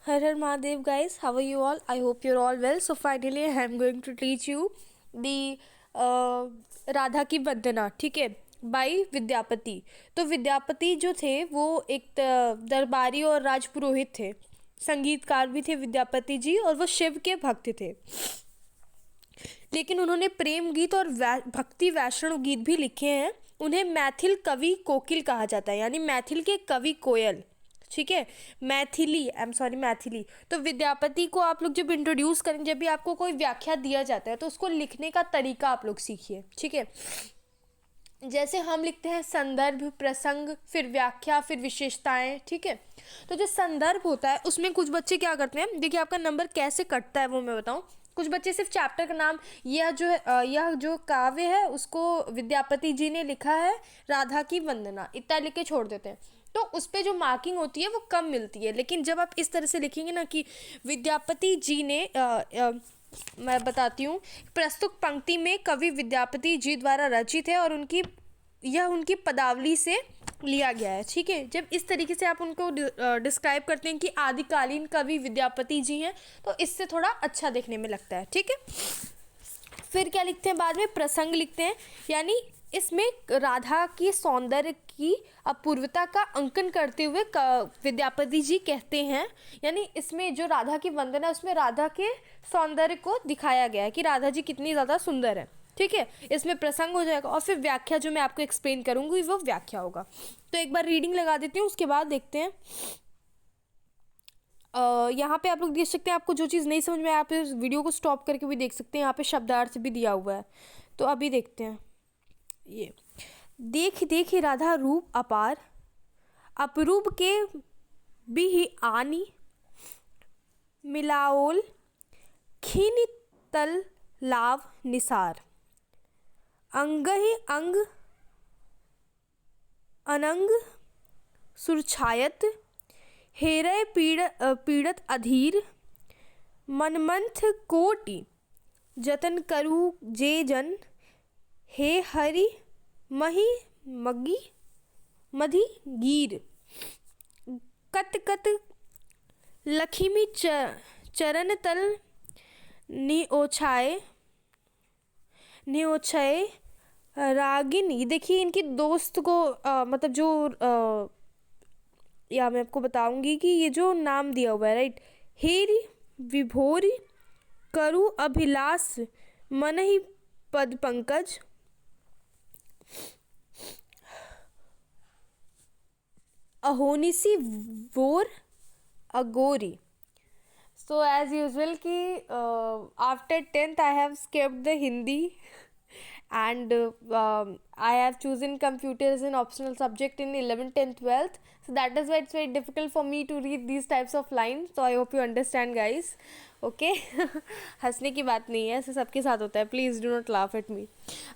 Har Har Mahadev guys, how are you all? I hope you're all well. So finally I am going to teach you the Radha की वंदना, ठीक है, by Vidyapati. तो विद्यापति जो थे वो एक दरबारी और राजपुरोहित थे, संगीतकार भी थे विद्यापति जी, और वो शिव के भक्त थे। लेकिन उन्होंने प्रेम गीत और भक्ति वैष्णव गीत भी लिखे हैं। उन्हें मैथिल कवि कोकिल कहा जाता है, यानी मैथिल के कवि कोयल, ठीक है, मैथिली। तो विद्यापति को आप लोग जब इंट्रोड्यूस करेंगे, जब भी आपको कोई व्याख्या दिया जाता है तो उसको लिखने का तरीका आप लोग सीखिए, ठीक है। जैसे हम लिखते हैं संदर्भ, प्रसंग, फिर व्याख्या, फिर विशेषताएं, ठीक है। तो जो संदर्भ होता है उसमें कुछ बच्चे क्या करते हैं, देखिए आपका नंबर कैसे कटता है वो मैं बताऊं। कुछ बच्चे सिर्फ चैप्टर का नाम, यह जो काव्य है उसको विद्यापति जी ने लिखा है राधा की वंदना, इतना लिख के छोड़ देते हैं, तो उस पर जो मार्किंग होती है वो कम मिलती है। लेकिन जब आप इस तरह से लिखेंगे ना कि विद्यापति जी ने मैं बताती हूँ, प्रस्तुत पंक्ति में कवि विद्यापति जी द्वारा रचित है और उनकी पदावली से लिया गया है, ठीक है। जब इस तरीके से आप उनको डिस्क्राइब करते हैं कि आदिकालीन कवि विद्यापति जी हैं, तो इससे थोड़ा अच्छा देखने में लगता है, ठीक है। फिर क्या लिखते हैं बाद में, प्रसंग लिखते हैं, यानी इसमें राधा की सौंदर्य की अपूर्वता का अंकन करते हुए विद्यापति जी कहते हैं, यानी इसमें जो राधा की वंदना है उसमें राधा के सौंदर्य को दिखाया गया है कि राधा जी कितनी ज़्यादा सुंदर है, ठीक है। इसमें प्रसंग हो जाएगा और फिर व्याख्या जो मैं आपको एक्सप्लेन करूँगी वो व्याख्या होगा। तो एक बार रीडिंग लगा देती हूँ, उसके बाद देखते हैं। यहाँ पे आप लोग देख सकते हैं, आपको जो चीज़ नहीं समझ में आए आप इस वीडियो को स्टॉप करके भी देख सकते हैं, यहाँ पे शब्दार्थ भी दिया हुआ है। तो अभी देखते हैं, ये देख देख राधा रूप अपार, अपरूप के भी ही आनी, मिलाओल खीन तल लाव निसार, अंग ही अंग अनंग सुरछायत, हेरय पीड़त अधीर, मनमंथ कोटि जतन करु जे जन, हे हरि मही मधि गीर, कत कत लखीमी चरण तल निओछाए रागिनी। देखिए इनकी दोस्त को मतलब जो या मैं आपको बताऊंगी कि ये जो नाम दिया हुआ है, राइट, हेरी विभोरी करु अभिलाष मन ही पद पंकज, अहोनिसी वोर अगोरी। So as usual कि after 10th I have skipped the Hindi and I have chosen computer as an optional subject in 11th and 12th, so that is why it's very difficult for me to read these types of lines. So I hope you understand guys, okay? हंसने की बात नहीं है, ऐसे सबके साथ होता है, please do not laugh at me.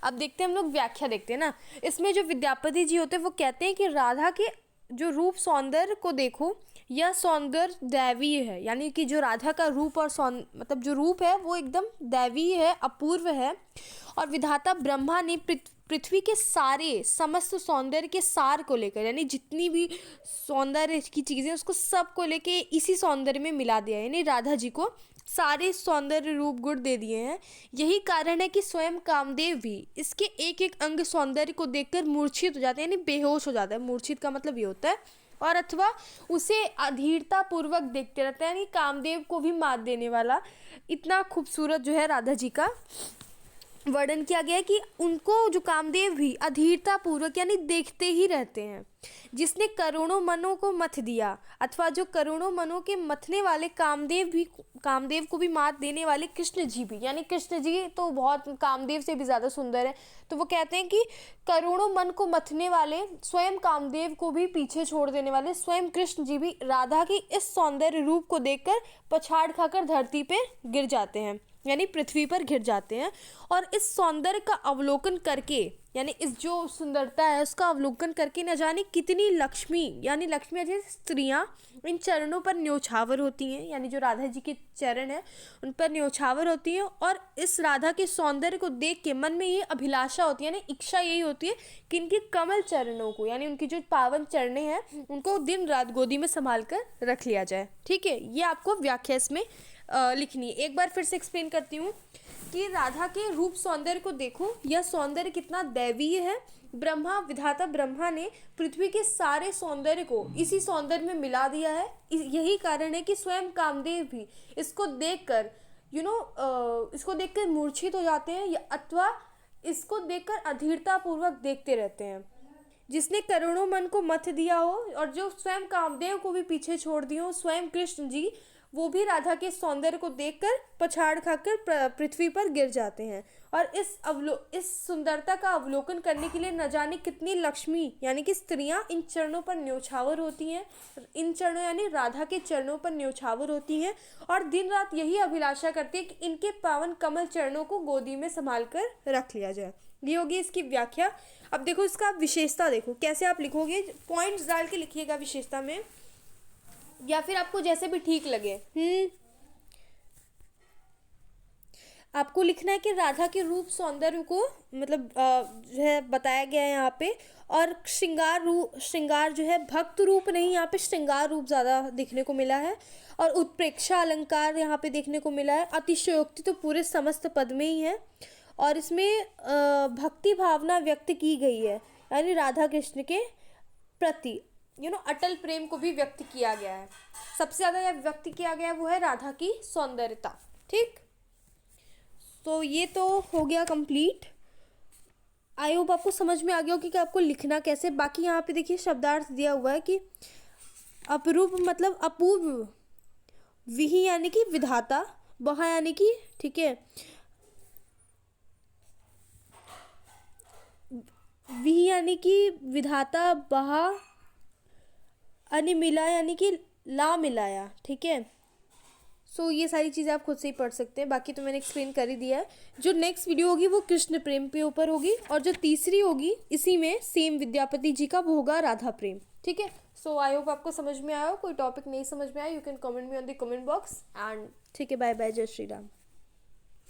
अब देखते हैं हम लोग व्याख्या देखते हैं ना। इसमें जो विद्यापति जी होते हैं वो कहते हैं कि राधा के जो रूप सौंदर्य को देखो, यह सौंदर्य दैवीय है, यानी कि जो राधा का रूप और मतलब जो रूप है वो एकदम दैवीय है, अपूर्व है, और विधाता ब्रह्मा ने पृथ्वी के सारे समस्त सौंदर्य के सार को लेकर, यानी जितनी भी सौंदर्य की चीज़ें उसको सब को लेके इसी सौंदर्य में मिला दिया है, यानी राधा जी को सारे सौंदर्य रूप गुण दे दिए हैं। यही कारण है कि स्वयं कामदेव भी इसके एक एक अंग सौंदर्य को देखकर मूर्छित हो जाते हैं, यानी बेहोश हो जाता है। मूर्छित का मतलब ये होता है, और अथवा उसे अधीरता पूर्वक देखते रहते हैं, यानी कामदेव को भी मात देने वाला इतना खूबसूरत जो है राधा जी का वर्णन किया गया है कि उनको जो कामदेव भी अधीरता पूर्वक यानी देखते ही रहते हैं। जिसने करोड़ों मनों को मथ दिया, अथवा जो करोड़ों मनों के मथने वाले कामदेव को भी मात देने वाले कृष्ण जी भी, यानी कृष्ण जी तो बहुत कामदेव से भी ज़्यादा सुंदर है, तो वो कहते हैं कि करोड़ों मन को मथने वाले, स्वयं कामदेव को भी पीछे छोड़ देने वाले स्वयं कृष्ण जी भी राधा के इस सौंदर्य रूप को देखकर पछाड़ खाकर धरती पर गिर जाते हैं। यानी पृथ्वी पर गिर जाते हैं। और इस सौंदर्य का अवलोकन करके, यानी इस जो सुंदरता है उसका अवलोकन करके न जाने कितनी लक्ष्मी, यानी लक्ष्मी जैसे स्त्रियां इन चरणों पर न्योछावर होती हैं, यानी जो राधा जी के चरण हैं उन पर न्योछावर होती हैं। और इस राधा के सौंदर्य को देख के मन में ये अभिलाषा होती है, यानी इच्छा यही होती है कि इनके कमल चरणों को, यानी उनकी जो पावन चरणें हैं उनको दिन रात गोदी में संभाल कर रख लिया जाए। ठीक है, ये आपको व्याख्या इसमें लिखनी है। एक बार फिर से एक्सप्लेन करती हूँ कि राधा के रूप सौंदर्य को देखो, यह सौंदर्य कितना दैवीय है। ब्रह्मा, विधाता ब्रह्मा ने पृथ्वी के सारे सौंदर्य को इसी सौंदर्य में मिला दिया है। यही कारण है कि स्वयं कामदेव भी इसको देखकर इसको देखकर मूर्छित हो जाते हैं, या अथवा इसको देखकर अधीरता पूर्वक देखते रहते हैं। जिसने करोड़ों मन को मथ दिया हो और जो स्वयं कामदेव को भी पीछे छोड़ दिए हो, स्वयं कृष्ण जी, वो भी राधा के सौंदर्य को देखकर पछाड़ खाकर पृथ्वी पर गिर जाते हैं। और इस सुंदरता का अवलोकन करने के लिए न जाने कितनी लक्ष्मी, यानी कि स्त्रियां इन चरणों पर न्योछावर होती हैं, इन चरणों यानी राधा के चरणों पर न्योछावर होती हैं और दिन रात यही अभिलाषा करती है कि इनके पावन कमल चरणों को गोदी में संभाल कर रख लिया जाए। ये होगी इसकी व्याख्या। अब देखो इसका विशेषता, देखो कैसे आप लिखोगे, पॉइंट्स डाल के लिखिएगा विशेषता में, या फिर आपको जैसे भी ठीक लगे। आपको लिखना है कि राधा के रूप सौंदर्य को मतलब जो है बताया गया है यहाँ पे। और श्रृंगार जो है भक्त रूप नहीं, यहाँ पे श्रृंगार रूप ज़्यादा देखने को मिला है। और उत्प्रेक्षा अलंकार यहाँ पे देखने को मिला है। अतिशयोक्ति तो पूरे समस्त पद में ही है। और इसमें भक्ति भावना व्यक्त की गई है, यानी राधा कृष्ण के प्रति अटल प्रेम को भी व्यक्त किया गया है। सबसे ज़्यादा यह व्यक्त किया गया वो है राधा की सौंदर्यता। ठीक, तो ये तो हो गया कंप्लीट। आई होप आपको समझ में आ गया हो कि आपको लिखना कैसे। बाकी यहाँ पे देखिए शब्दार्थ दिया हुआ है कि अपरूप मतलब अपूर्व, विहि यानी कि विधाता, वहाँ यानी कि ठीक है, विहि यानी कि विधाता, बहा मिला यानी कि ला मिलाया। ठीक है, सो ये सारी चीज़ें आप खुद से ही पढ़ सकते हैं, बाकी तो मैंने एक्सप्लेन कर ही दिया है। जो नेक्स्ट वीडियो होगी वो कृष्ण प्रेम के ऊपर होगी, और जो तीसरी होगी इसी में सेम विद्यापति जी का वो होगा राधा प्रेम। ठीक है, सो आई होप आपको समझ में आया हो। कोई टॉपिक नहीं समझ में आया, you can comment me on the comment box and ठीक है, बाय बाय, जय श्री राम।